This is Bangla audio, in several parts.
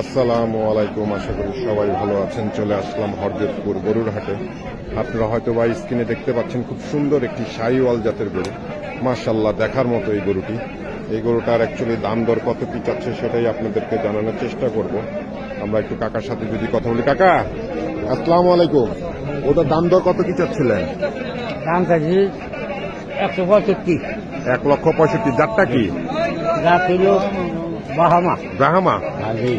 আসসালামু আলাইকুম, আশা করি সবাই ভালো আছেন। চলে আসলাম হরদেবপুর গরুর হাটে। আপনারা হয়তো বা স্ক্রিনে দেখতে পাচ্ছেন খুব সুন্দর একটি শাহিওয়াল জাতের গরু। মাশাআল্লাহ, দেখার মতো এই গরুটি। এই গরুটার অ্যাকচুয়ালি দাম দর কত কি চাচ্ছে সেটাই আপনাদেরকে জানানোর চেষ্টা করব। আমরা একটু কাকার সাথে যদি কথা বলি। কাকা আসসালামু আলাইকুম, ওটার দাম দর কত কি চাচ্ছিলেন? দাম চাইছি 165। 1,65,000। জাতটা কি? জাত হইল বাহামা। ব্রাহ্মা। জি।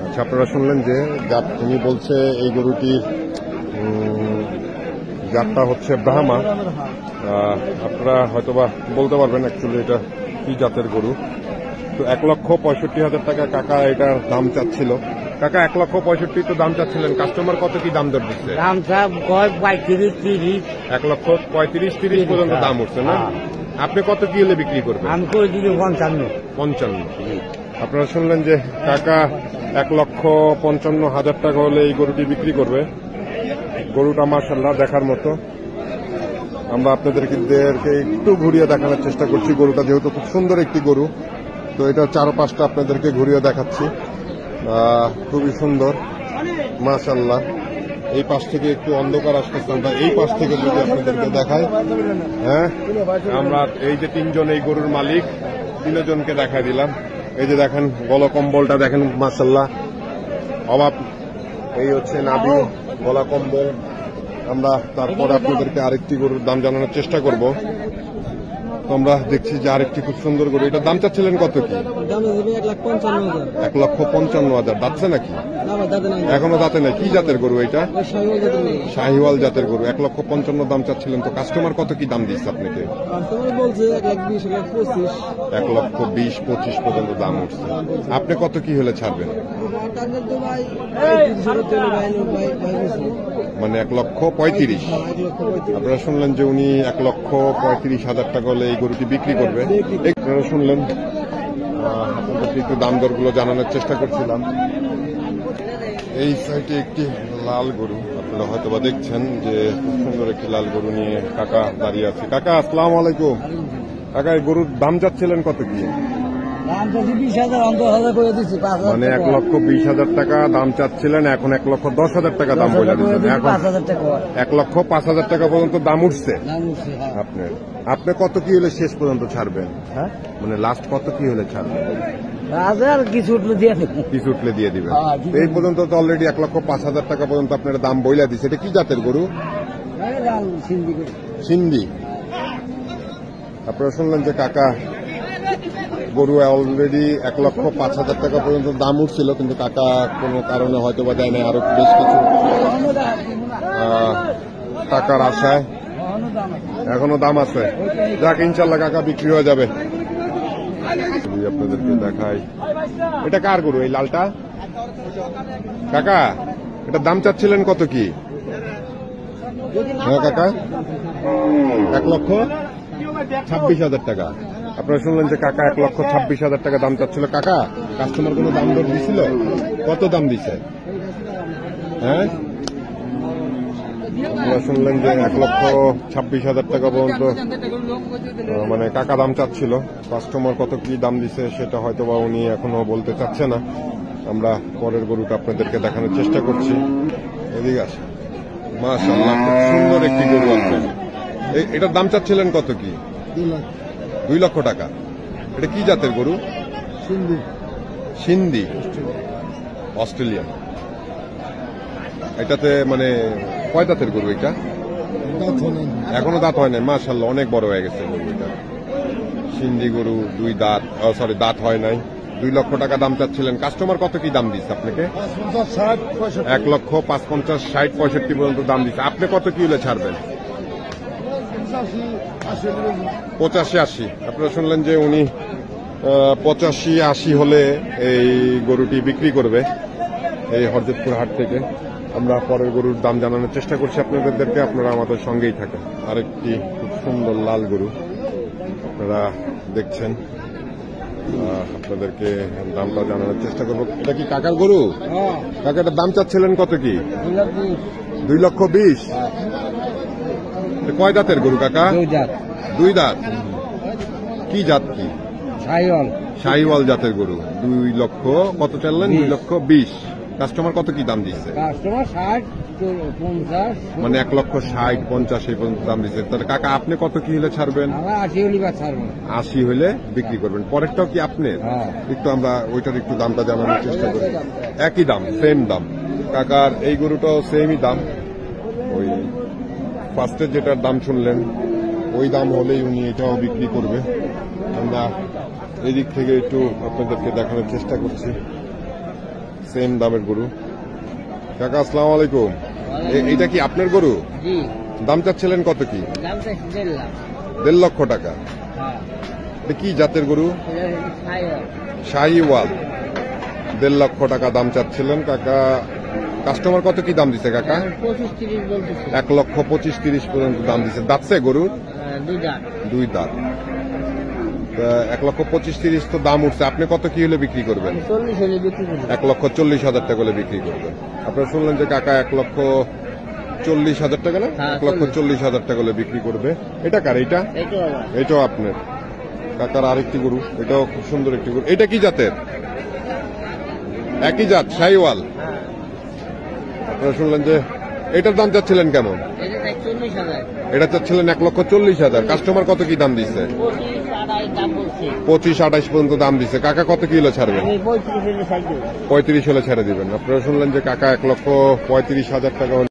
আচ্ছা, আপনারা শুনলেন যে জাত উনি বলছে এই গরুটির জাতটা হচ্ছে ব্রাহ্মা। আপনারা হয়তোবা বলতে পারবেন অ্যাকচুয়ালি এটা কি জাতের গরু। তো 1,65,000 টাকা কাকা এটার দাম চাচ্ছিল। কাকা 1,65,000 তো দাম চাচ্ছিলেন, কাস্টমার কত কি দাম দর দিচ্ছে? দাম চাপ 35-30। 1,35,000-30 পর্যন্ত দাম উঠছে না? আপনি কত কি হলে বিক্রি করবেন? আমি করে দিলে 55। 55। আপনারা শুনলেন যে কাকা 1,55,000 টাকা হলে এই গরুটি বিক্রি করবে। গরুটা মাশাআল্লাহ দেখার মতো। আমরা আপনাদেরকে একটু ঘুরিয়ে দেখানোর চেষ্টা করছি। গরুটা যেহেতু খুব সুন্দর একটি গরু, তো এটা চারপাশটা আপনাদেরকে ঘুরিয়ে দেখাচ্ছি। খুবই সুন্দর মাশাআল্লাহ। এই পাশ থেকে একটু অন্ধকার আসতেছে, আমরা এই পাশ থেকে যদি আপনাদেরকে দেখাই। হ্যাঁ, আমরা এই যে তিনজন এই গরুর মালিক, তিনজনকে দেখাই দিলাম। এই যে দেখেন গলা কম্বলটা দেখেন মাশাআল্লাহ অভাব। এই হচ্ছে নাভি, গলা কম্বল। আমরা তারপরে আপনাদেরকে আরেকটি গরুর দাম জানানোর চেষ্টা করব। তো আমরা দেখছি যে আরেকটি খুব সুন্দর গরু। এটার দাম চাচ্ছিলেন কত কি? 1,55,000। দাঁতছে নাকি? এখনো দাঁতে নাই। কি জাতের গরু এটা? শাহিওয়াল জাতের গরু। 1,55,000 দাম চাচ্ছিলেন। তো কাস্টমার কত কি দাম দিচ্ছে আপনাকে? 1,20,000-1,25,000 পর্যন্ত দাম উঠছে। আপনি কত কি হলে ছাড়বেন? মানে 1,35,000। আপনারা শুনলেন যে উনি 1,35,000 টাকা হলে এই গরুটি বিক্রি করবে। আপনারা শুনলেন, আপনাদেরকে একটু দাম দরগুলো জানানোর চেষ্টা করছিলাম। এই সাইডে একটি লাল গরু আপনারা হয়তো বা দেখছেন যে খুব সুন্দর একটি লাল গরু নিয়ে কাকা দাঁড়িয়ে আছে। কাকা আসসালামু আলাইকুম। কাকা এই গরুর দাম চাচ্ছিলেন কত কি? মানে 1,20,000 টাকা দাম চাচ্ছিলেন, এখন 1,10,000 টাকা দাম বলে দিচ্ছেন। এখন 1,05,000 টাকা পর্যন্ত দাম উঠছে। আপনি কত কি হলে শেষ পর্যন্ত ছাড়বেন? মানে লাস্ট কত কি হলে ছাড়বেন? কিছু উঠলে দিয়ে দিবেন। এই পর্যন্ত তো অলরেডি 1,05,000 টাকা পর্যন্ত আপনার দাম বইলা দিচ্ছে। এটা কি জাতের গরু? সিন্ধি। আপনারা শুনলেন যে কাকা গরু অলরেডি 1,05,000 টাকা পর্যন্ত দাম উঠছিল, কিন্তু কাকা কোনো কারণে হয়তো বা দেয় না। আরো বেশ কিছু টাকার আশায় এখনো দাম আছে। যাক, ইনশাল্লাহ কাকা বিক্রি হয়ে যাবে। আপনাদেরকে দেখাই, এটা কার গরু এই লালটা? কাকা এটা দাম চাচ্ছিলেন কত কি? হ্যাঁ কাকা, 1,26,000 টাকা। আপনারা শুনলেন যে কাকা 1,26,000 টাকা দাম চাচ্ছিল। কাকা কাস্টমার কোনো দাম দর দিছিল? কত দাম দিছে? হ্যাঁ, আপনারা শুনলেন যে 1,26,000 টাকা পর্যন্ত মানে কাকা দাম চাচ্ছিল। কাস্টমার কত কি দাম দিছে সেটা হয়তো বা উনি এখনো বলতে চাচ্ছে না। আমরা পরের গরুটা আপনাদেরকে দেখানোর চেষ্টা করছি। এদিকে আসে, মাশাআল্লাহ খুব সুন্দর একটি গরু আছে। এটার দাম চাচ্ছিলেন কত কি? 2 লক্ষ টাকা। এটা কি জাতের গরু? সিন্ধি, অস্ট্রেলিয়ান। এটাতে মানে কয় দাঁতের গরু এটা? এখনো দাঁত হয় নাই। মাশাআল্লাহ অনেক বড় হয়ে গেছে গরু এটা। সিন্ধি গরু, 2 দাঁত, দাঁত হয় নাই। 2 লক্ষ টাকা দাম চাচ্ছিলেন। কাস্টমার কত কি দাম দিচ্ছে আপনাকে? 1,05,000-1,65,000 পর্যন্ত দাম দিচ্ছে। আপনি কত কি হলে ছাড়বেন? 85-80। আপনারা শুনলেন যে উনি 85-80 হলে এই গরুটি বিক্রি করবে এই হরদেবপুর হাট থেকে। আমরা পরের গরুর দাম জানানোর চেষ্টা করছি আপনাদেরকে। আপনারা আমাদের সঙ্গেই থাকেন। আরেকটি খুব সুন্দর লাল গরু আপনারা দেখছেন, আপনাদেরকে দামটা জানানোর চেষ্টা করবো। এটা কি কাকার গরু? কাকা এটার দাম চাচ্ছিলেন কত কি? 2,20,000। কয় দাঁতের গরু কাকা? 2 দাঁত। 2 দাঁত। কি জাত কি? সাইওয়াল শাহিওয়াল জাতের গরু 2 লক্ষ কত চাইলেন? 2 লক্ষ 20। কাস্টমার কত কি দাম দিচ্ছে? কাস্টমার 60 50 মানে 1,60,50 এই পর্যন্ত দাম দিচ্ছে। তাহলে কাকা আপনি কত কি হলে ছাড়বেন? আমরা 80 হলি বা ছাড়বো 80 হলে বিক্রি করবেন। পরেরটাও কি আপনার? হ্যাঁ। একটু আমরা ওইটার একটু দামটা জানানোর চেষ্টা করি। একই দাম, সেম দাম। কাকার এই গরুটাও সেমই দাম। ওই ফার্স্টের যেটার দাম শুনলেন ওই দাম হলেই উনি এটাও বিক্রি করবে। আমরা এদিক থেকে একটু আপনাদেরকে দেখানোর চেষ্টা করছি। সেম দামের গরু। কাকা আসসালামু আলাইকুম। এইটা কি আপনার গরু? জি দাম চাচ্ছিলেন কত কি? দাম চাইছি 1.5 লাখ 1.5 লক্ষ টাকা। হ্যাঁ এটা কি জাতের গরু? এটা সাইওয়াল শাহিওয়াল। 1.5 লক্ষ টাকা দাম চাচ্ছিলেন কাকা। কাস্টমার কত কি দাম দিছে কাকা? 25-30 বলতেছে 1,25,30 পর্যন্ত দাম দিছে। দাঁতছে গরুর? 2 দাঁত 2 দাঁত। 1,25,30 তো দাম উঠছে। আপনি কত কি হলে বিক্রি করবেন? 40 হলে বিক্রি করব 1,40,000 টাকা হলে বিক্রি করবেন। আপনারা শুনলেন যে কাকা 1,40,000 টাকা না? হ্যাঁ, 1,40,000 টাকা হলে বিক্রি করবে। এটা কার? এটা এইটা আবার এটাও আপনার। কাকার আরেকটি গরু, এটাও খুব সুন্দর একটি গরু। এটা কি জাতের? একই জাত, শাহিওয়াল। হ্যাঁ আপনারা শুনলেন যে এটার দাম চাচ্ছিলেন কেমন? এটা তাই 40,000 এটা চাচ্ছিলেন 1,40,000। কাস্টমার কত কি দাম দিচ্ছে? 25-28 দাম বলছে 25-28 পর্যন্ত দাম দিচ্ছে। কাকা কত কিলো ছাড়বেন? আমি 35 হলে ছাড় দেব 35 হলে ছেড়ে দিবেন। আপনারা শুনলেন যে কাকা 1,35,000 টাকা হলে